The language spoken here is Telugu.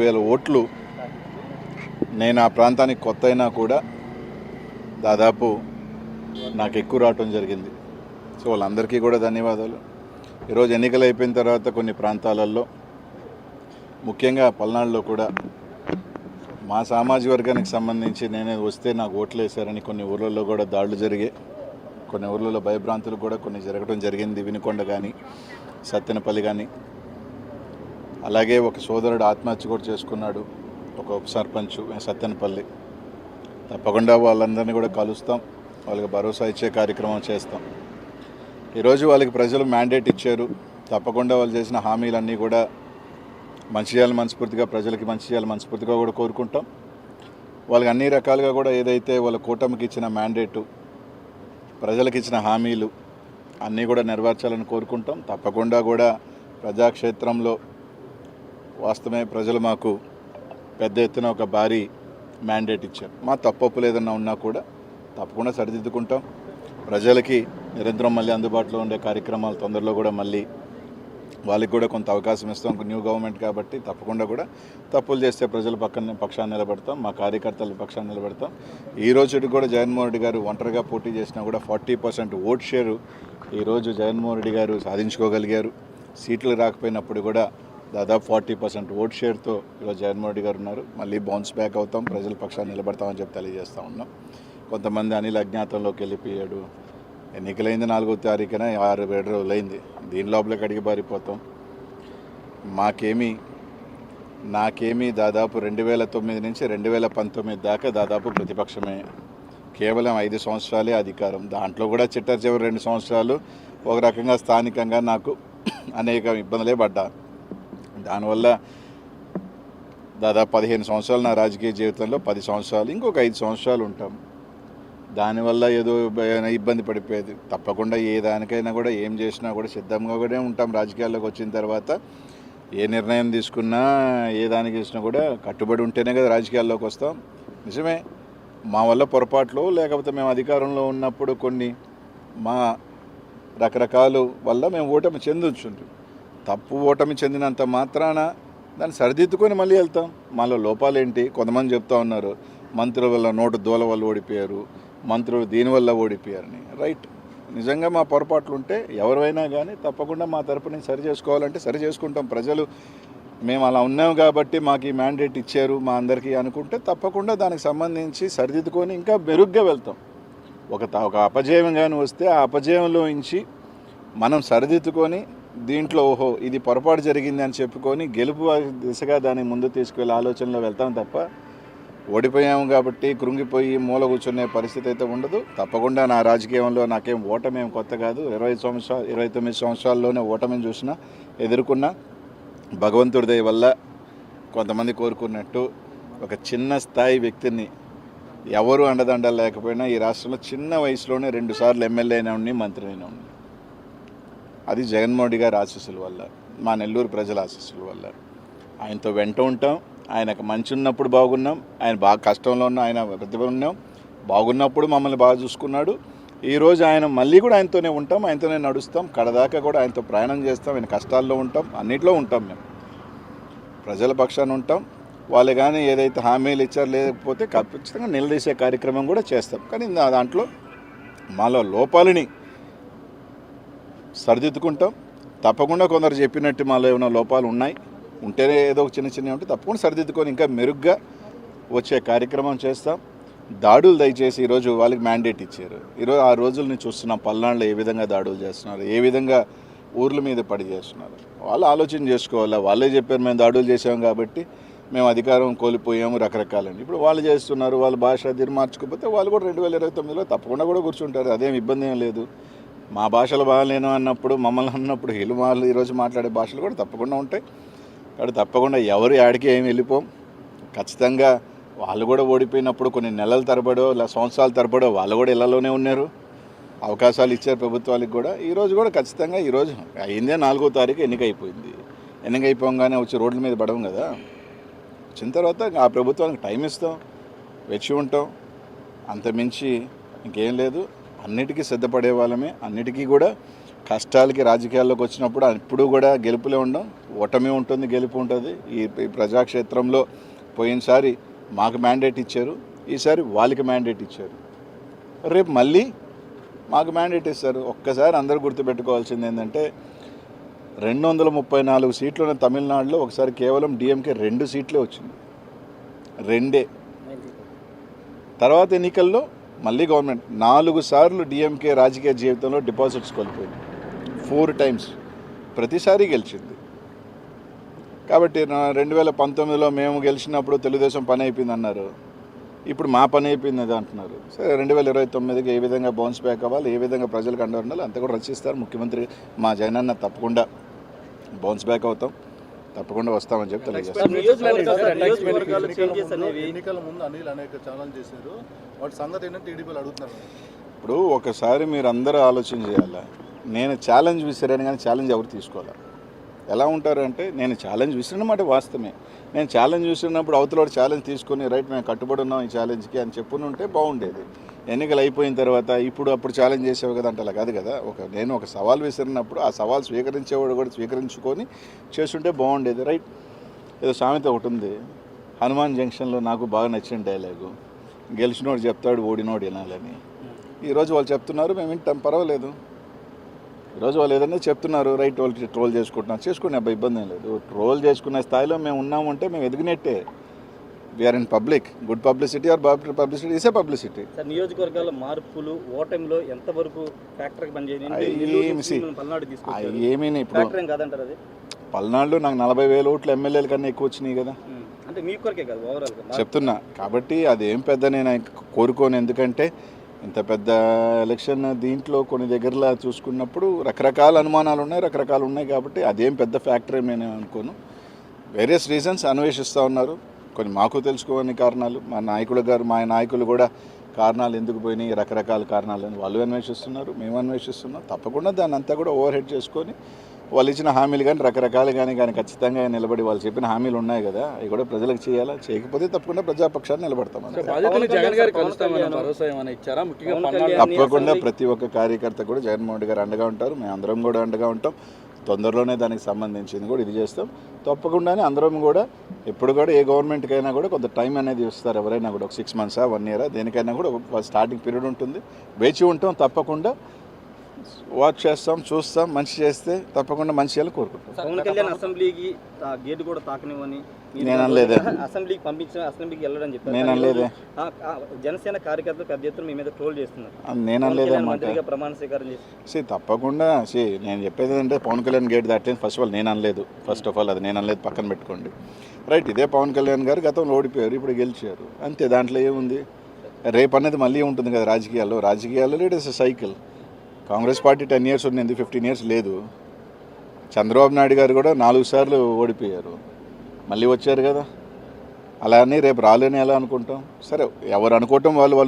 వేల ఓట్లు. నేను ఆ ప్రాంతానికి కొత్త అయినా కూడా దాదాపు నాకు ఎక్కువ రావటం జరిగింది. సో వాళ్ళందరికీ కూడా ధన్యవాదాలు. ఈరోజు ఎన్నికలు అయిపోయిన తర్వాత కొన్ని ప్రాంతాలలో, ముఖ్యంగా పల్నాడులో కూడా మా సామాజిక వర్గానికి సంబంధించి నేనే వస్తే నాకు ఓట్లు వేశారని కొన్ని ఊళ్ళల్లో కూడా దాడులు జరిగాయి. కొన్ని ఊళ్ళలో భయభ్రాంతులు కూడా కొన్ని జరగడం జరిగింది. వినుకొండ కానీ, సత్తెనపల్లి కానీ. అలాగే ఒక సోదరుడు ఆత్మహత్య కూడా చేసుకున్నాడు, ఒక ఉప సర్పంచ్ సత్తెనపల్లి. తప్పకుండా వాళ్ళందరినీ కూడా కలుస్తాం, వాళ్ళకి భరోసా ఇచ్చే కార్యక్రమం చేస్తాం. ఈరోజు వాళ్ళకి ప్రజలు మ్యాండేట్ ఇచ్చారు. తప్పకుండా వాళ్ళు చేసిన హామీలన్నీ కూడా మంచి చేయాలని మనస్ఫూర్తిగా, ప్రజలకి మంచి చేయాలని మనస్ఫూర్తిగా కూడా కోరుకుంటాం. వాళ్ళకి అన్ని రకాలుగా కూడా ఏదైతే వాళ్ళ కూటమికి ఇచ్చిన మ్యాండేటు, ప్రజలకు ఇచ్చిన హామీలు అన్నీ కూడా నెరవేర్చాలని కోరుకుంటాం. తప్పకుండా కూడా ప్రజాక్షేత్రంలో వాస్తవమే ప్రజలు మాకు పెద్ద ఎత్తున ఒక భారీ మ్యాండేట్ ఇచ్చారు. మా తప్పొప్పులు ఏదన్నా ఉన్నా కూడా తప్పకుండా సరిదిద్దుకుంటాం. ప్రజలకి నిరంతరం మళ్ళీ అందుబాటులో ఉండే కార్యక్రమాలు తొందరలో కూడా మళ్ళీ వాళ్ళకి కూడా కొంత అవకాశం ఇస్తాం. న్యూ గవర్నమెంట్ కాబట్టి తప్పకుండా కూడా తప్పులు చేస్తే ప్రజల పక్షాన్ని నిలబడతాం, మా కార్యకర్తల పక్షాన్ని నిలబడతాం. ఈ రోజుకి కూడా జగన్మోహన్ రెడ్డి గారు ఒంటరిగా పోటీ చేసినా కూడా 40% ఓట్ షేరు ఈరోజు జగన్మోహన్ రెడ్డి గారు సాధించుకోగలిగారు. సీట్లు రాకపోయినప్పుడు కూడా దాదాపు 40% ఓట్ షేర్తో ఈరోజు జగన్మోహన్ రెడ్డి గారు ఉన్నారు. మళ్ళీ బౌన్స్ బ్యాక్ అవుతాం, ప్రజల పక్షాన్ని నిలబడతామని చెప్పి తెలియజేస్తూ ఉన్నాం. కొంతమంది అనిల్ అజ్ఞాతంలోకి వెళ్ళిపోయాడు. ఎన్నికలైంది 4వ తారీఖున, 6-7 రోజులైంది. దీని లోపలికి అడిగి పారిపోతాం. నాకేమీ దాదాపు 2009 నుంచి 2019 దాకా దాదాపు ప్రతిపక్షమే. కేవలం 5 సంవత్సరాలే అధికారం. దాంట్లో కూడా చిట్ట చివరి 2 సంవత్సరాలు ఒక రకంగా స్థానికంగా నాకు అనేక ఇబ్బందులే పడ్డా. దానివల్ల దాదాపు 15 సంవత్సరాలు నా రాజకీయ జీవితంలో, 10 సంవత్సరాలు, ఇంకొక 5 సంవత్సరాలు ఉంటాం. దానివల్ల ఏదో ఇబ్బంది పడిపోయేది. తప్పకుండా ఏ దానికైనా కూడా ఏం చేసినా కూడా సిద్ధంగా కూడా ఉంటాం. రాజకీయాల్లోకి వచ్చిన తర్వాత ఏ నిర్ణయం తీసుకున్నా, ఏ దానికి చేసినా కూడా కట్టుబడి ఉంటేనే కదా రాజకీయాల్లోకి వస్తాం. నిజమే, మా వల్ల పొరపాట్లు, లేకపోతే మేము అధికారంలో ఉన్నప్పుడు కొన్ని మా రకరకాల వల్ల మేము ఓటమి చెందొచ్చుంటాం. తప్పు ఓటమి చెందినంత మాత్రాన దాన్ని సరిదిద్దుకొని మళ్ళీ వెళ్తాం. మాలో లోపాలేంటి? కొంతమంది చెప్తా ఉన్నారు మంత్రుల వల్ల, నోటు దూల వల్ల ఓడిపోయారు, మంత్రులు దీనివల్ల ఓడిపోయారని. రైట్, నిజంగా మా పొరపాట్లు ఉంటే ఎవరైనా కానీ తప్పకుండా మా తరపు నుంచి సరి చేసుకోవాలంటే సరి చేసుకుంటాం. ప్రజలు మేము అలా ఉన్నాం కాబట్టి మాకు ఈ మ్యాండేట్ ఇచ్చారు మా అందరికీ అనుకుంటే తప్పకుండా దానికి సంబంధించి సరిదిద్దుకొని ఇంకా మెరుగ్గా వెళ్తాం. ఒక అపజయం కానీ వస్తే ఆ అపజయంలో నుంచి మనం సరిదిద్దుకొని దీంట్లో ఓహో ఇది పొరపాటు జరిగింది అని చెప్పుకొని గెలుపు దిశగా దాన్ని ముందు తీసుకువెళ్ళే ఆలోచనలో వెళ్తాం తప్ప ఓడిపోయాము కాబట్టి కృంగిపోయి మూల కూర్చునే పరిస్థితి అయితే ఉండదు. తప్పకుండా నా రాజకీయంలో నాకేం ఓటమేం కొత్త కాదు. 29 సంవత్సరాల్లోనే ఓటమిని చూసినా, ఎదుర్కొన్నా. భగవంతుడి దయ వల్ల కొంతమంది కోరుకున్నట్టు ఒక చిన్న స్థాయి వ్యక్తిని, ఎవరు అండదండలు లేకపోయినా ఈ రాష్ట్రంలో చిన్న వయసులోనే 2 సార్లు ఎమ్మెల్యే అయినా ఉండి, మంత్రి అయినా ఉండి. అది జగన్మోహన్ రెడ్డి గారి ఆశీస్సుల వల్ల, మా నెల్లూరు ప్రజల ఆశీస్సుల వల్ల. ఆయనతో వెంట ఉంటాం. ఆయనకు మంచి ఉన్నప్పుడు బాగున్నాం, ఆయన బాగా కష్టంలో ఉన్న ఆయన ప్రతిభ ఉన్నాం. బాగున్నప్పుడు మమ్మల్ని బాగా చూసుకున్నాడు. ఈరోజు ఆయన మళ్ళీ కూడా ఆయనతోనే ఉంటాం, ఆయనతోనే నడుస్తాం, కడదాకా కూడా ఆయనతో ప్రయాణం చేస్తాం. ఆయన కష్టాల్లో ఉంటాం, అన్నింటిలో ఉంటాం. మేము ప్రజల పక్షాన ఉంటాం. వాళ్ళు కానీ ఏదైతే హామీలు ఇచ్చారో లేకపోతే ఖచ్చితంగా నిలదీసే కార్యక్రమం కూడా చేస్తాం. కానీ దాంట్లో మాలో లోపాలని సరిదిద్దుకుంటాం. తప్పకుండా కొందరు చెప్పినట్టు మాలో ఏమైనా లోపాలు ఉన్నాయి, ఉంటేనే ఏదో ఒక చిన్న ఉంటే తప్పకుండా సరిదిద్దుకొని ఇంకా మెరుగ్గా వచ్చే కార్యక్రమం చేస్తాం. దాడులు దయచేసి ఈరోజు వాళ్ళకి మ్యాండేట్ ఇచ్చారు. ఈరోజు ఆ రోజులని చూస్తున్నాం. పల్నాడులో ఏ విధంగా దాడులు చేస్తున్నారు, ఏ విధంగా ఊర్ల మీద పడి చేస్తున్నారు. వాళ్ళు ఆలోచన చేసుకోవాలి. వాళ్ళే చెప్పారు మేము దాడులు చేసాం కాబట్టి మేము అధికారం కోల్పోయాము రకరకాలండి. ఇప్పుడు వాళ్ళు చేస్తున్నారు. వాళ్ళ భాష తీరు మార్చుకోకపోతే వాళ్ళు కూడా 2029లో తప్పకుండా కూడా కూర్చుంటారు. అదేం ఇబ్బంది ఏం లేదు. మా భాషలు బాగాలేను అన్నప్పుడు, మమ్మల్ని అన్నప్పుడు వాళ్ళు ఈరోజు మాట్లాడే భాషలు కూడా తప్పకుండా ఉంటాయి. కాబట్టి తప్పకుండా ఎవరు యాడికి ఏమి వెళ్ళిపోం. ఖచ్చితంగా వాళ్ళు కూడా ఓడిపోయినప్పుడు కొన్ని నెలల తరబడో సంవత్సరాల తరబడో వాళ్ళు కూడా ఇళ్లలోనే ఉన్నారు. అవకాశాలు ఇచ్చారు ప్రభుత్వాలకు కూడా. ఈరోజు కూడా ఖచ్చితంగా ఈరోజు అయిందే 4వ తారీఖు ఎన్నికైపోయింది. ఎన్నికైపోగానే వచ్చి రోడ్ల మీద పడవం కదా. వచ్చిన తర్వాత ఆ ప్రభుత్వానికి టైం ఇస్తాం, వెచ్చి ఉంటాం. అంతమించి ఇంకేం లేదు. అన్నిటికీ సిద్ధపడే వాళ్ళమే, అన్నిటికీ కూడా కష్టాలకి రాజకీయాల్లోకి వచ్చినప్పుడు ఇప్పుడు కూడా గెలుపులే ఉండడం, ఓటమి ఉంటుంది, గెలుపు ఉంటుంది. ఈ ప్రజాక్షేత్రంలో పోయినసారి మాకు మ్యాండేట్ ఇచ్చారు, ఈసారి వాళ్ళకి మ్యాండేట్ ఇచ్చారు, రేపు మళ్ళీ మాకు మ్యాండేట్ ఇస్తారు. ఒక్కసారి అందరూ గుర్తుపెట్టుకోవాల్సింది ఏంటంటే 234 సీట్లు ఉన్న తమిళనాడులో ఒకసారి కేవలం డిఎంకే 2 సీట్లే వచ్చింది, 2. తర్వాత ఎన్నికల్లో మళ్ళీ గవర్నమెంట్ 4 సార్లు డిఎంకే రాజకీయ జీవితంలో డిపాజిట్స్ కోల్పోయింది, 4 టైమ్స్, ప్రతిసారి గెలిచింది. కాబట్టి 2019లో మేము గెలిచినప్పుడు తెలుగుదేశం పని అయిపోయింది అన్నారు, ఇప్పుడు మా పని అయిపోయింది అది అంటున్నారు. సరే 2029కి ఏ విధంగా బౌన్స్ బ్యాక్ అవ్వాలి, ఏ విధంగా ప్రజలకు అండ ఉండాలి అంతా కూడా రచిస్తారు. ముఖ్యమంత్రి మా జగనన్న తప్పకుండా బౌన్స్ బ్యాక్ అవుతాం, తప్పకుండా వస్తామని చెప్పి తెలియజేస్తాం. ఎన్నికల ముందు అనిల్ అనేక ఛాలెంజ్ చేశారు, వాటి సంగతి ఏంటంటే టీడీపీలు అడుగుతున్నారు. ఇప్పుడు ఒకసారి మీరు అందరూ ఆలోచన చేయాలా, నేను ఛాలెంజ్ విసిరాను కానీ ఛాలెంజ్ ఎవరు తీసుకోవాలి. ఎలా ఉంటారంటే నేను ఛాలెంజ్ విసిరినమాట వాస్తవమే, నేను ఛాలెంజ్ విసిరినప్పుడు అవతల వాడు ఛాలెంజ్ తీసుకొని రైట్ మేము కట్టుబడి ఉన్నాం ఈ ఛాలెంజ్కి అని చెప్పుని ఉంటే బాగుండేది. ఎన్నికలు అయిపోయిన తర్వాత అప్పుడు ఛాలెంజ్ చేసేవి కదా అంటే అలా కాదు కదా. నేను ఒక సవాల్ విసిరినప్పుడు ఆ సవాల్ స్వీకరించేవాడు కూడా స్వీకరించుకొని చేస్తుంటే బాగుండేది. రైట్, ఏదో సామెత ఒకటి ఉంది, హనుమాన్ జంక్షన్లో నాకు బాగా నచ్చిన డైలాగు, గెలిచినోడు చెప్తాడు ఓడినోడు వినాలని. ఈరోజు వాళ్ళు చెప్తున్నారు, మేము వింటాం, పర్వాలేదు. ఈరోజు వాళ్ళు ఏదైనా చెప్తున్నారు, రైట్, వాళ్ళు ట్రోల్ చేసుకునే అబ్బాయి ఇబ్బంది ఏం లేదు. ట్రోల్ చేసుకునే స్థాయిలో మేము ఉన్నామంటే మేము ఎదిగినట్టే. We are in public, good publicity or bad publicity is a publicity. నియోజకవర్గాల మార్పులు ఓటమిలో ఎంతవరకు ఫ్యాక్టర్కి పనిచేయండి? ఏమీ ఇప్పుడు పల్నాడులో నాకు 40,000 ఓట్లు ఎమ్మెల్యేల కన్నా ఎక్కువ వచ్చినాయి కదా, అంటే మీ కొరకే కదా ఓవరాల్ చెప్తున్నా. కాబట్టి అదేం పెద్ద నేను కోరుకోను, ఎందుకంటే ఇంత పెద్ద ఎలక్షన్ దీంట్లో కొన్ని దగ్గరలో చూసుకున్నప్పుడు రకరకాల అనుమానాలు ఉన్నాయి, రకరకాలు ఉన్నాయి. కాబట్టి అదేం పెద్ద ఫ్యాక్టరీ నేను అనుకోను. వేరియస్ రీజన్స్ అన్వేషిస్తూ ఉన్నారు, కొన్ని మాకు తెలుసుకోని కారణాలు, మా నాయకులు కూడా కారణాలు ఎందుకు పోయినాయి, రకరకాల కారణాలని వాళ్ళు అన్వేషిస్తున్నారు, మేము అన్వేషిస్తున్నాం. తప్పకుండా దాన్ని అంతా కూడా ఓవర్ హెడ్ చేసుకొని వాళ్ళు ఇచ్చిన హామీలు కానీ రకరకాలు కానీ ఖచ్చితంగా నిలబడి వాళ్ళు చెప్పిన హామీలు ఉన్నాయి కదా, అవి కూడా ప్రజలకు చేయాలా, చేయకపోతే తప్పకుండా ప్రజాపక్షాన్ని నిలబడతాం. తప్పకుండా ప్రతి ఒక్క కార్యకర్త కూడా జగన్మోహన్ రెడ్డి గారు అండగా ఉంటారు, మేము అందరం కూడా అండగా ఉంటాం. తొందరలోనే దానికి సంబంధించింది కూడా ఇది చేస్తాం. తప్పకుండానే అందరం కూడా ఎప్పుడు కూడా ఏ గవర్నమెంట్కైనా కూడా కొంత టైం అనేది ఇస్తారు, ఎవరైనా కూడా ఒక 6 months 1 year దేనికైనా కూడా ఒక స్టార్టింగ్ పీరియడ్ ఉంటుంది, వేచి ఉంటాం. తప్పకుండా వాచ్ చేస్తాం, చూస్తాం, మంచి చేస్తే తప్పకుండా మంచి చేయాలని కోరుకుంటాం. పవన్ కళ్యాణ్ అసెంబ్లీకి గేట్ కూడా తాకనివ్వని నేను అనలేదే, అసెంబ్లీకి పంపించిన అసెంబ్లీకి వెళ్ళడం చెప్పారు. నేను అనలేదే, జనసేన కార్యకర్తలు పెద్ద ఎత్తున మీ మీద ట్రోల్ చేస్తున్నారు. నేను అనలేదు ప్రమాణ స్వీకారం చేసి. తప్పకుండా నేను చెప్పేది ఏంటంటే పవన్ కళ్యాణ్ గేట్ దాటలేదు ఫస్ట్ ఆఫ్ ఆల్ నేను అనలేదు. ఫస్ట్ ఆఫ్ ఆల్ అది నేను అనలేదు, పక్కన పెట్టుకోండి. రైట్, ఇదే పవన్ కళ్యాణ్ గారు గతంలో ఓడిపోయారు, ఇప్పుడు గెలిచారు, అంతే. దాంట్లో ఏముంది, రేపు అనేది మళ్ళీ ఉంటుంది కదా రాజకీయాల్లో it is a cycle. Congress party 10 years ఉంది, 15 years లేదు. చంద్రబాబు నాయుడు గారు కూడా 4 సార్లు ఓడిపోయారు, మళ్ళీ వచ్చారు కదా. అలా అని రేపు రాలేని ఎలా అనుకుంటాం? సరే, ఎవరు అనుకోవటం వాళ్ళు